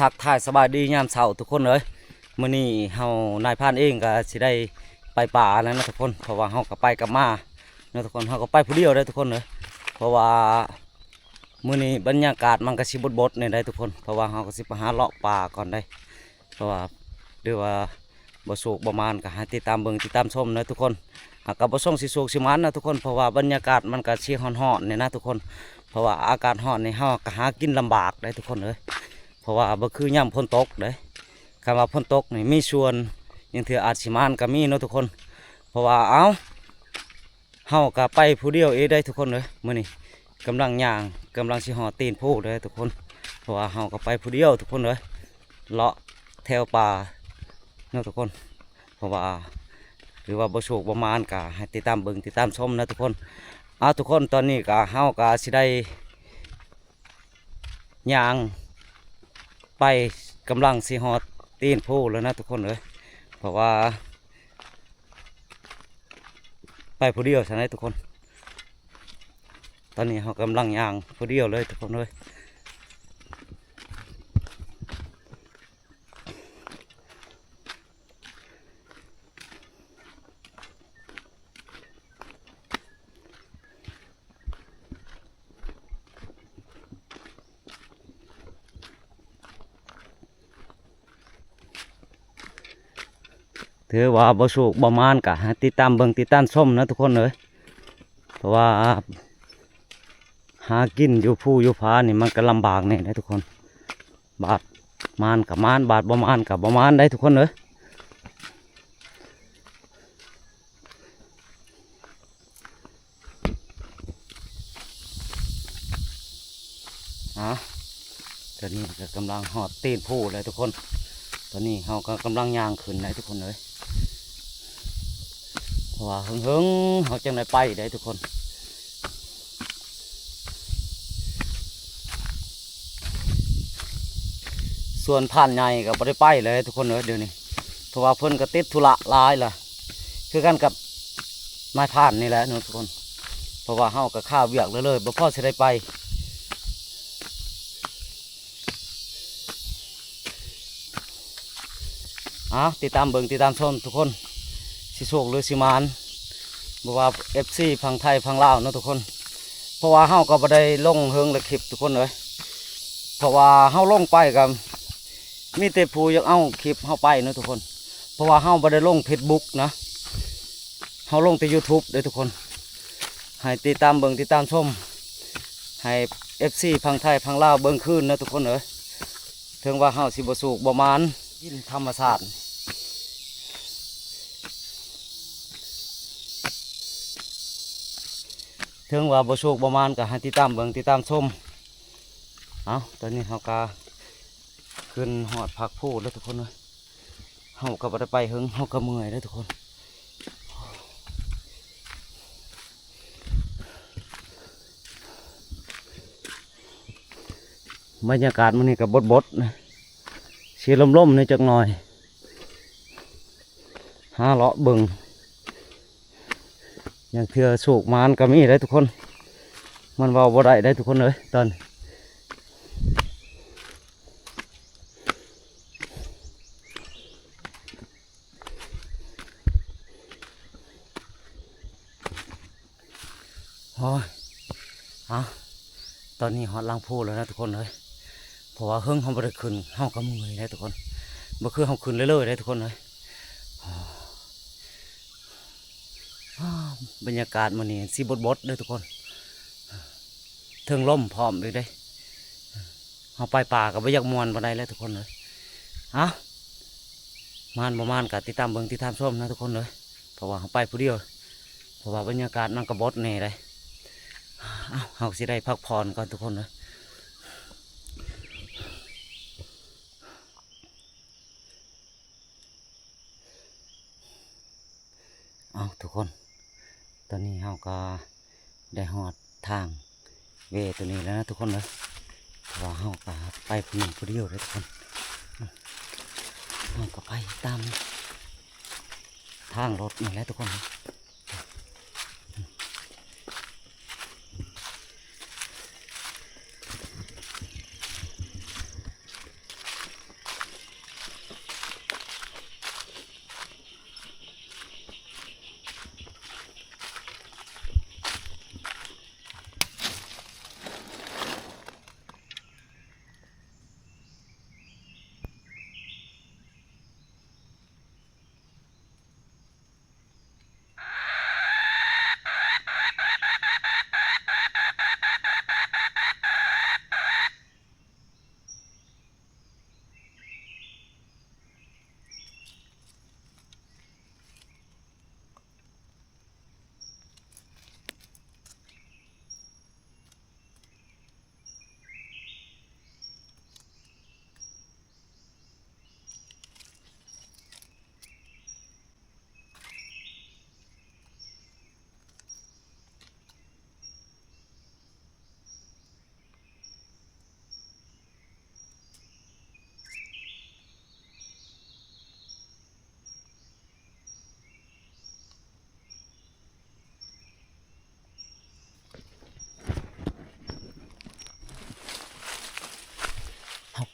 ทักทายสบายดียามเช้าทุกคนเลยมื้อนี้เฮานายพรานเองก็สิได้ไปป่าแล้วนะทุกคนเพราะว่าเฮาก็ไปกับมานะทุกคนเฮาก็ไปผู้เดียวได้ทุกคนเลยเพราะว่ามื้อนี้บรรยากาศมันก็สิบดๆนี่ได้ทุกคนเพราะว่าเฮาก็สิไปหาเลาะป่าก่อนได้เพราะว่าหรือว่าบ่โศกบ่มานก็หาติดตามเบิ่งติดตามชมนะทุกคนก็บ่ส่งสิโศกสิมานนะทุกคนเพราะว่าบรรยากาศมันก็สิร้อนๆนี่นะทุกคนเพราะว่าอากาศร้อนนี่เฮาก็หากินลำบากได้ทุกคนเลยเพราะว่าบ่คือย่ำฝนตกเด้คำว่าฝนตกนี่มีส่วนยังถืออาจสิมานก็มีเนาะทุกคนเพราะว่าเฮาก็ไปผู้เดียวเองได้ทุกคนเลยมื้อนี้กำลังย่างกำลังสิห่อตีนผู้เลยทุกคนเพราะว่าเฮาก็ไปผู้เดียวทุกคนเลยเลาะแถวป่าเนาะทุกคนเพราะว่าหรือว่าบ่โชคบ่มานก็ให้ติดตามเบิ่งติดตามชมนะทุกคนทุกคนตอนนี้ก็เฮาก็สิได้ย่างไปกำลังสิหอดตีนผู้แล้วนะทุกคนเลยเพราะว่าไปผู้เดียวใช่ไหมทุกคนตอนนี้เขากำลังย่างผู้เดียวเลยทุกคนเลยถือว่าบ่สุกบ่มานกะติดตามเบิ่งติดตามชมนะทุกคนเลยเพราะว่าหากินอยู่ผู้อยู่ผานี่มันก็ลำบากเนี่ยนะทุกคนบาดมานกับมานบาดบ่มานกับบ่มานได้ทุกคนเลยตอนนี้ก็กำลังหอดตีนผู้เลยทุกคนตอนนี้เขาก็กำลังย่างขึ้นเลยทุกคนเลยเพราะว่าหึงเขาจังได้ไปได้ทุกคนส่วนผ่านใหญ่ก็บ่ได้ไปเลยทุกคนเลยเดี๋ยวนี้เพราะว่าเพิ่นก็ติดธุระหลายล่ะคือกันกับนายผ่านนี่แหละทุกคนเพราะว่าเฮาก็ข้าวเวียกเลยบ่พอสิได้ไปติดตามเบิ่งติดตามชมทุกคนสิโชคหรือสิมานบอกว่า FC ฝั่งไทยฝั่งลาวนะทุกคนเพราะว่าเฮาก็บ่ได้ลงเฮิงและคลิปทุกคนเลยเพราะว่าเฮาลงไปกับมีแต่ผู้อยากเอาคลิปเฮาไปนะทุกคนเพราะว่าเฮาบ่ได้ลง Facebook นะเฮาลงแต่ YouTube เลยทุกคนให้ติดตามเบิ่งติดตามชมให้ FC ฝั่งไทยฝั่งลาวเบิ่งคืนนะทุกคนเลยถึงว่าเฮาสิบ่สุกบ่มานกินธรรมชาติถึงว่าบ่โชคบ่มานก็ให้ติดตามเบิ่งติดตามชมตอนนี้เฮาก็ขึ้นหอดผักผู้แล้วทุกคนเลยเฮาก็บ่ได้ไปเฮิงเฮาก็เมื่อยแล้วทุกคนบรรยากาศมันนี่ก็บดๆนะเสียลมๆนี่จักหน่อยหาเลาะเบิ่งอย่างเถื่อโชคมานก็มีได้ทุกคนมันเว้าบ่ได้ได้ทุกคนเลยตอนตอนนี้ฮอดลังพูแล้วนะทุกคนเลยเพราะว่าเฮิงเขาบ่ได้ขึ้นเฮาก็เมื่อยได้ทุกคนบ่คือเฮาขึ้นเรื่อยๆได้ทุกคนเลยบรรยากาศมันนี่สิบดๆเลยทุกคนเทิงลมพร้อมเลยได้เฮาไปป่าก็บ่อยากม่วนปานใดแล้วทุกคนเลยมานบ่มานก็ติดตามเบิ่งติดตามชมนะทุกคนเลยเพราะว่าเฮาไปผู้เดียวเพราะว่าบรรยากาศมันก็บดแน่เลยเฮาสิได้พักผ่อนก่อนทุกคนเลยทุกคนตอนนี้เฮาก็ได้หอดทางเวตัวนี้แล้วนะทุกคนเลยเพราะว่าเฮาก็ไปผู้หนึ่งผู้เดียวเลยทุกคนเฮาก็ไปตามทางรถนี่แหละทุกคน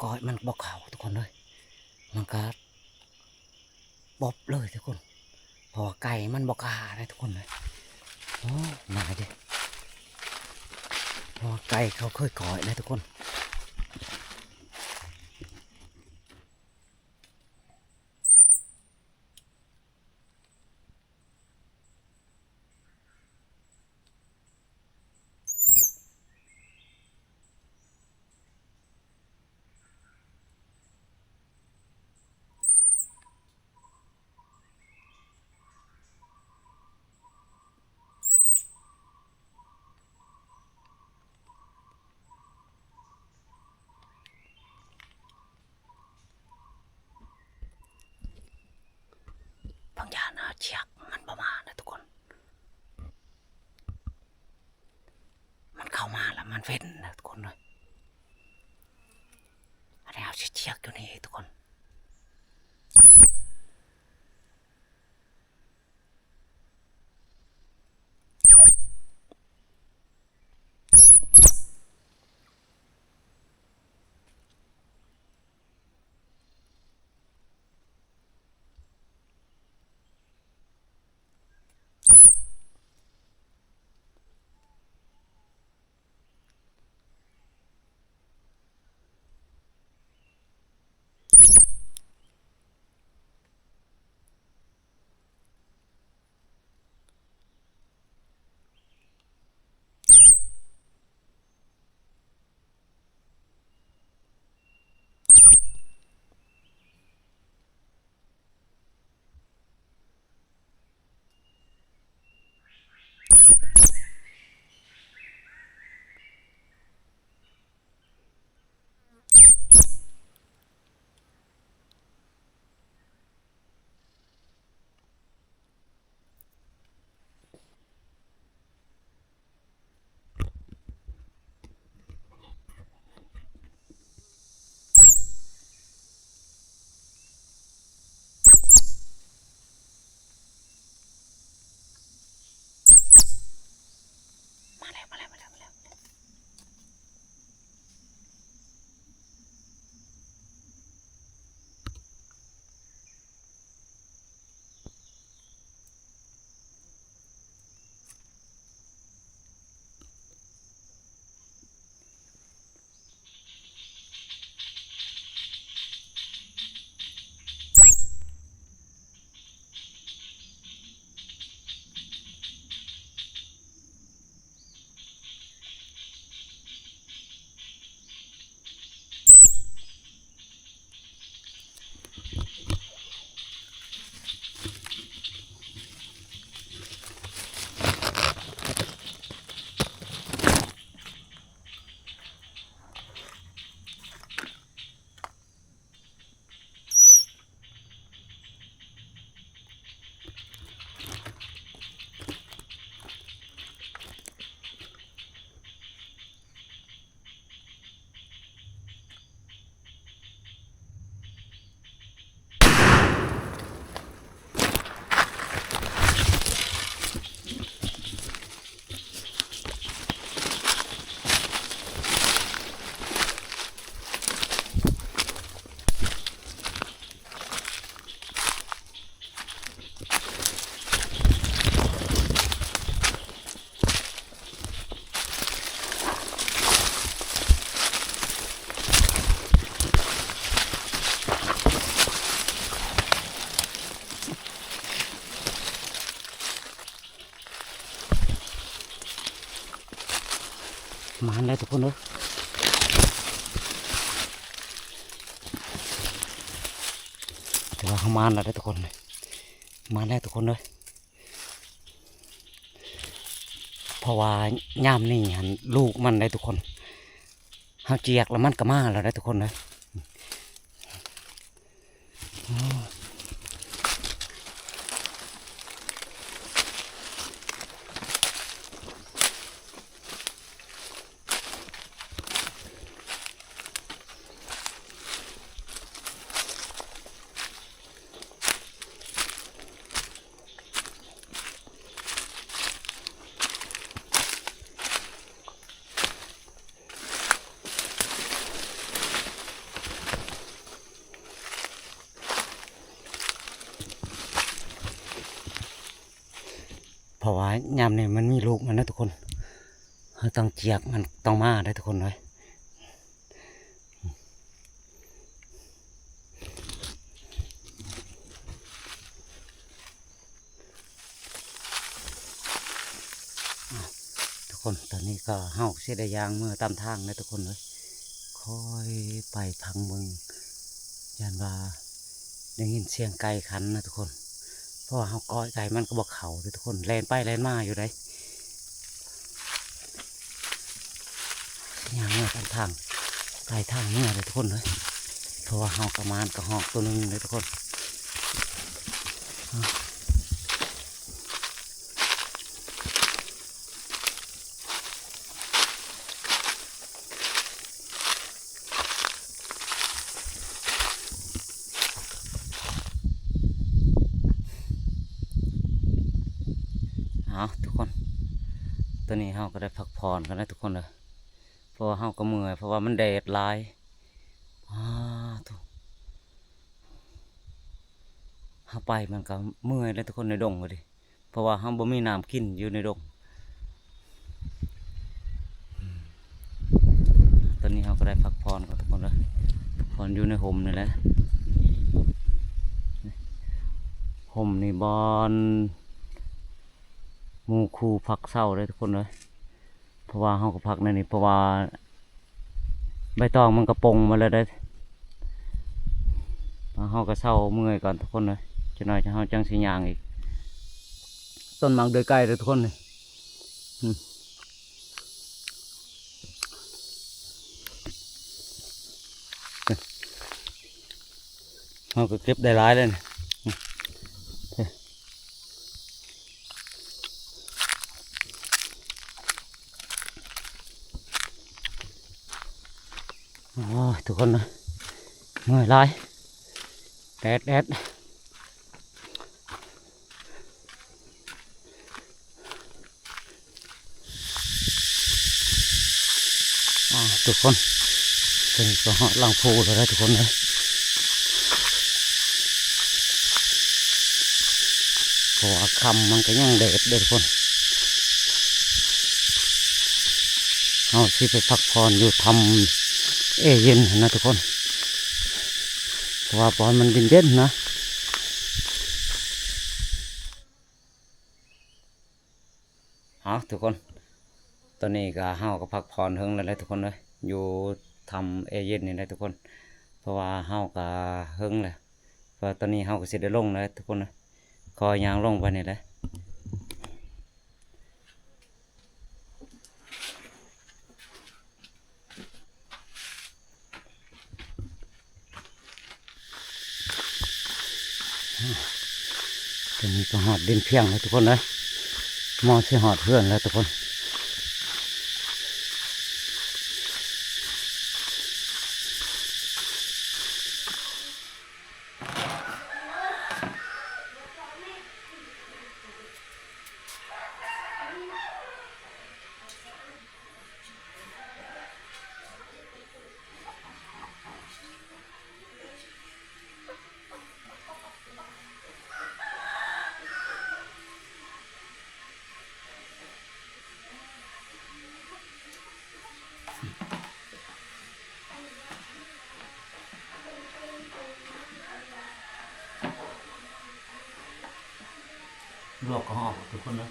ก้อยมันบอกเขาทุกคนเลยมันก็บอบเลยทุกคนเพราะว่าไก่มันบอกกาเลยทุกคนเลยโอ้มาดิเพราะว่าไก่เขาเคยก้อยเลยทุกคนบางอย่างนะเชียกมันประมาณนะทุกคนมันเข้ามาแล้วมันเว้นนะทุกคนเลยอันนี้เอาเชียกอยู่นี่ทุกคนมาแล้วมาแล้วมาแล้วมาแล้วมาแล้วทุกคนเลยแต่ว่าเขามาแล้วทุกคนเลยมาแล้วทุกคนเลยเพราะว่าย่ามนี่หันลูกมันได้ทุกคนเขาเจียกแล้วมันก็มาแล้วได้ทุกคนเลย ราะว่ายามนี่มันมีลูกมันนะทุกคนเราต้องเจียกมันต้องมาได้ทุกคนเลยทุกคนตอนนี้ก็เฮาเสียดายางเมื่อตามทางนะทุกคนเลยค่อยไปพังเมืองยันว่าได้ยินเสียงไก่ขันนะทุกคนเพราะว่าเฮาก้อยไก่มันก็บอกเขาเลยทุกคนแลนไปแลนมาอยู่ได้ยางเมื่อตามทางไก่ทางเมื่อเลยทุกคนเลยเพราะว่าเฮากระมานกระหอกตัวนึงเลยทุกคนทุกคนตอนนี้เฮาก็ได้พักผ่อนกันแล้วทุกคนเลยเพราะว่าเฮาก็เมื่อยเพราะว่ามันแดดร้ายทุกเฮาไปมันก็เมื่อยแล้วทุกคนในดงเลยดิเพราะว่าเฮาบ่มีน้ำกินอยู่ในดงตอนนี้เฮาก็ได้พักผ่อนกันทุกคนเลยพักผ่อนอยู่ในห่มนี่แหละห่มนี่บอนหมู่คู่พักเศร้าเลยทุกคนเลยเพราะว่าเฮาก็พักในนี่เพราะว่าใบตองมันกระปงมาเลยได้เฮาก็เศร้าเมื่อยก่อนทุกคนเลยจะหน่อยจะเฮาจังสิยางอีกต้นมังเดือยไก่เลยทุกคนเลยเฮาก็เก็บได้หลายเลยนะโอ้ยทุกคนนะเมื่อยหลายแดดทุกคนเป็นก็หอลังพูเลยทุกคนเลยเพราะว่าคำมันก็ยังแดดเลยทุกคนเอาที่ไปพักผ่อนอยู่ทำเย็นนะทุกคนเพราะว่าปอนมันเย็นนะทุกคนตอนนี้ก็เฮาก็พักผ่อนเฮิงแล้วทุกคนเลยอยู่ทำเย็นนี่นะทุกคนเพราะว่าเฮาก็เฮิงเลยเพราะตอนนี้เฮาก็สิได้ลงแล้วทุกคนเลยคอยยางลงไปนี่แหละตอนนี้ก็หอดดินเพียงแล้วทุกคนเลยมองสิหอดเพื่อนแล้วทุกคนลวกก็หอมทุกคนเลย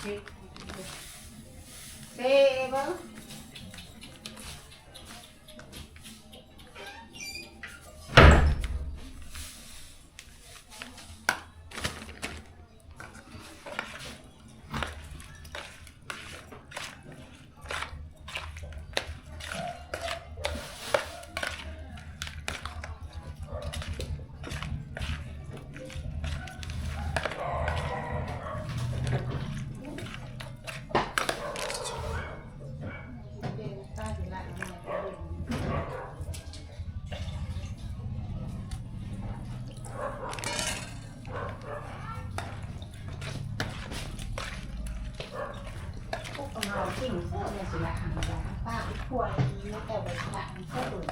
เซ่เบิ้ง เอาสิ่งเสื้อเนี่ยสิละหันยาป้าขวดนี้แต่ใบขวดมันเสื้ออื่น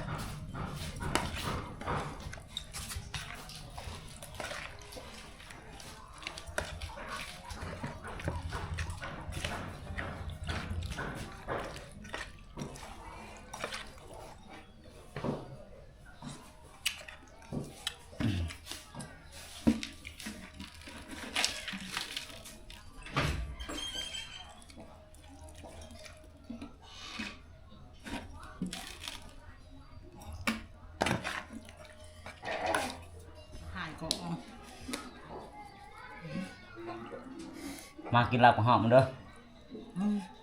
มากินลาบกับหอมเด้อ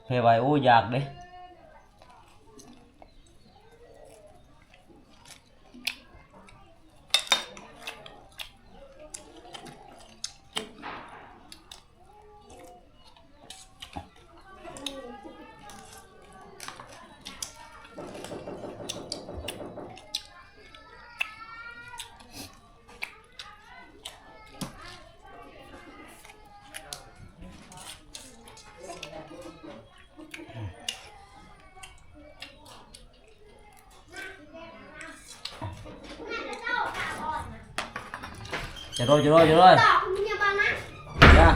เพไว้โอ้อยากเด้จะโรยต่อคุณอย่าบ้านะ จ้า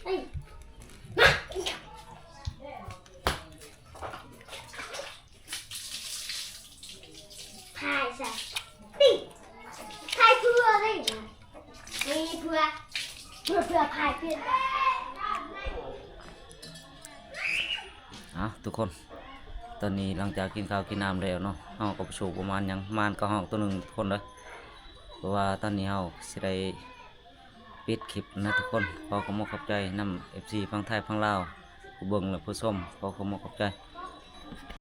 เฮ้ยพายใส่ติพายเพื่อได้ไหมนี่เพื่อพายเพื่อ ทุกคนตอนนี้หลังจากกินข้าวกินน้ำแล้วเนาะเฮาก็ประชุมประมาณยังมานก็ห้องตัวหนึ่งทุกคนเลยเพราะว่าตอนนี้เฮาสิได้ปิดคลิปนะทุกคนขอขอบคุณขอบใจนำ FC ฝั่งไทยฝั่งลาวผู้เบิ่งและผู้ชมขอขอบคุณขอบใจ